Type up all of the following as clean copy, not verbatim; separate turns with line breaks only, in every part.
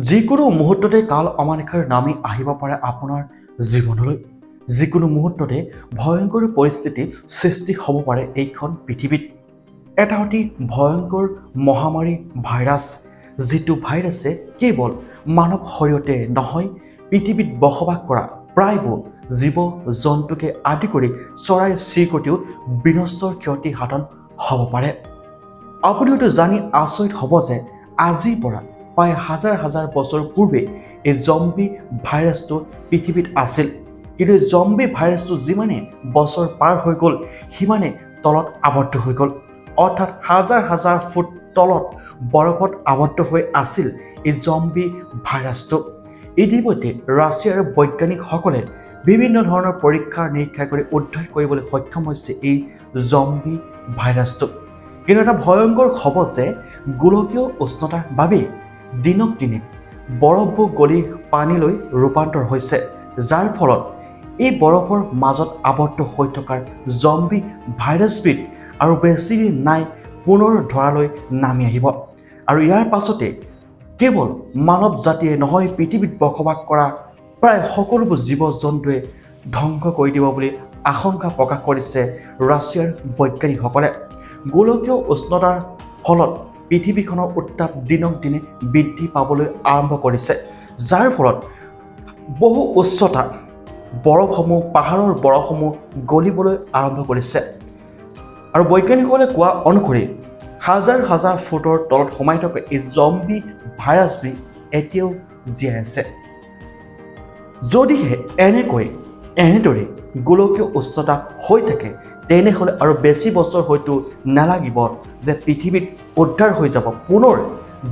যিকোনো মুহূৰ্ততে কাল অমানিশাৰ নামি আহিব পাৰে আপোনাৰ জীৱনলৈ। যিকোনো মুহূৰ্ততে ভয়ংকৰ পৰিস্থিতি সৃষ্টি হ'ব পাৰে এইখন পৃথিৱীত। এটা অতি ভয়ংকৰ মহামাৰী ভাইৰাছ, যিটো ভাইৰাছে কেৱল মানৱ শৰীৰতে নহয়, পৃথিৱীত বসবাস কৰা প্ৰায়বোৰ জীৱ জন্তুকে আদি কৰি চৰাই চিৰিকটিও বিনষ্টৰ ক্ষতি সাধন হ'ব পাৰে। আপুনি হয়তো জানি আচৰিত হ'ব যে আজিৰ পৰা প্ৰায় হাজাৰ হাজাৰ বছৰ পূৰ্বে এই জম্বি ভাইৰাছটো পৃথিৱীত আছিল। কিন্তু এই জম্বি ভাইৰাছটো যিমানে বছৰ পাৰ হৈ গ'ল সিমানে তলত আবদ্ধ হৈ গ'ল। অৰ্থাৎ হাজাৰ হাজাৰ ফুট তলত বৰফত আবদ্ধ হৈ আছিল এই জম্বি ভাইৰাছটো। ইতিমধ্যে ৰাছিয়াৰ বৈজ্ঞানিকসকলে বিভিন্ন ধৰণৰ পৰীক্ষা নিৰীক্ষা কৰি উদ্ধাৰ কৰিবলৈ সক্ষম হৈছে এই জম্বি ভাইৰাছটো। কিন্তু এটা ভয়ংকৰ খবৰ যে গোলকীয় উষ্ণতাৰ বাবেই দিনক দিনে বৰফবোৰ গলি পানীলৈ ৰূপান্তৰ হৈছে, যাৰ ফলত এই বৰফৰ মাজত আবদ্ধ হৈ থকাৰ জম্বি ভাইৰাছবিধ আৰু বেছি দিন নাই পুনৰ ধৰালৈ নামি আহিব। আৰু ইয়াৰ পাছতে কেৱল মানৱ জাতিয়ে নহয়, পৃথিৱীত বসবাস কৰা প্ৰায় সকলোবোৰ জীৱ জন্তুৱে ধ্বংস কৰি দিব বুলি আশংকা প্ৰকাশ কৰিছে ৰাছিয়াৰ বৈজ্ঞানিকসকলে। গোলকীয় উষ্ণতাৰ ফলত পৃথিৱীখনৰ উত্তাপ দিনক দিনে বৃদ্ধি পাবলৈ আৰম্ভ কৰিছে, যাৰ ফলত বহু উচ্চতা বৰফসমূহ, পাহাৰৰ বৰফসমূহ গলিবলৈ আৰম্ভ কৰিছে। আৰু বৈজ্ঞানিকসকলে কোৱা অনুসৰি হাজাৰ হাজাৰ ফুটৰ তলত সোমাই থকা এই জম্বি ভাইৰাছবিধ এতিয়াও জীয়াই আছে। যদিহে এনেদৰে গোলকীয় উষ্ণতা হৈ থাকে, তেনেহ'লে আৰু বেছি বছৰ হয়তো নালাগিব যে পৃথিৱীত উদ্ধাৰ হৈ যাব, পুনৰ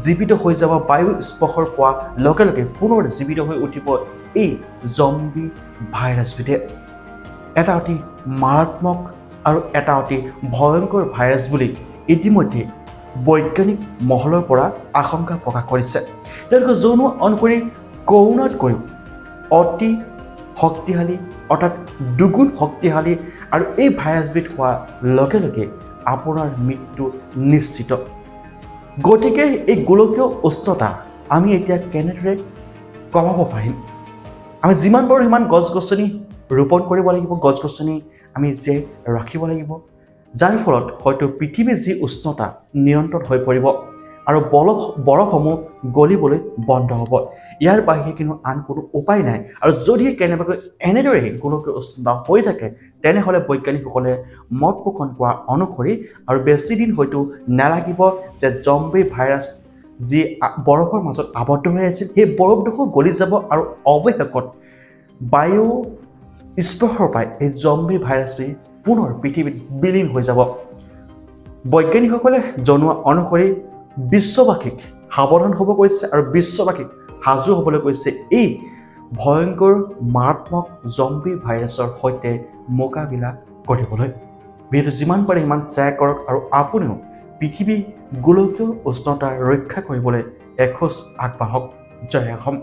জীৱিত হৈ যাব। বায়ু স্পৰ্শৰ পোৱাৰ লগে লগে পুনৰ জীৱিত হৈ উঠিব এই জম্বি ভাইৰাছবিধে। এটা অতি মাৰাত্মক আৰু এটা অতি ভয়ংকৰ ভাইৰাছ বুলি ইতিমধ্যে বৈজ্ঞানিক মহলৰ পৰা আশংকা প্ৰকাশ কৰিছে। তেওঁলোকে জনোৱা অনুসৰি কৰোণাতকৈও অতি শক্তিশালী, অৰ্থাৎ দুগুণ শক্তিশালী, আৰু এই ভাইৰাছবিধ হোৱাৰ লগে লগে আপোনাৰ মৃত্যু নিশ্চিত। গতিকে এই গোলকীয় উষ্ণতা আমি এতিয়া কেনেদৰে কমাব পাৰিম? আমি যিমান পাৰোঁ সিমান গছ গছনি ৰোপণ কৰিব লাগিব, গছ গছনি আমি জীয়াই ৰাখিব লাগিব, যাৰ ফলত হয়তো পৃথিৱীৰ যি উষ্ণতা নিয়ন্ত্ৰণ হৈ পৰিব আৰু বৰফসমূহ গলিবলৈ বন্ধ হ'ব। ইয়াৰ বাহিৰে কিন্তু আন কোনো উপায় নাই। আৰু যদি কেনেবাকৈ এনেদৰে গোলকীয় উষ্ণতা হৈ থাকে, তেনেহ'লে বৈজ্ঞানিকসকলে মত পোষণ কৰা অনুসৰি আৰু বেছি দিন হয়তো নালাগিব যে জম্বি ভাইৰাছ যি বৰফৰ মাজত আবদ্ধ হৈ আছিল, সেই বৰফডোখৰ গলি যাব আৰু অৱশেষত বায়ু স্পৰ্শৰ পাই এই জম্বি ভাইৰাছবিধ পুনৰ পৃথিৱীত বিলীন হৈ যাব। বৈজ্ঞানিকসকলে জনোৱা অনুসৰি বিশ্ববাসীক সাৱধান হ'ব কৈছে আৰু বিশ্ববাসীক সাজু হ'বলৈ কৈছে এই ভয়ংকৰ মাৰাত্মক জম্বি ভাইৰাছৰ সৈতে মোকাবিলা কৰিবলৈ। ভিডিঅ'টো যিমান পাৰে সিমান শ্বেয়াৰ কৰক আৰু আপুনিও পৃথিৱী গোলকীয় উষ্ণতা ৰক্ষা কৰিবলৈ এখোজ আগবাঢ়ক। জয় অসম।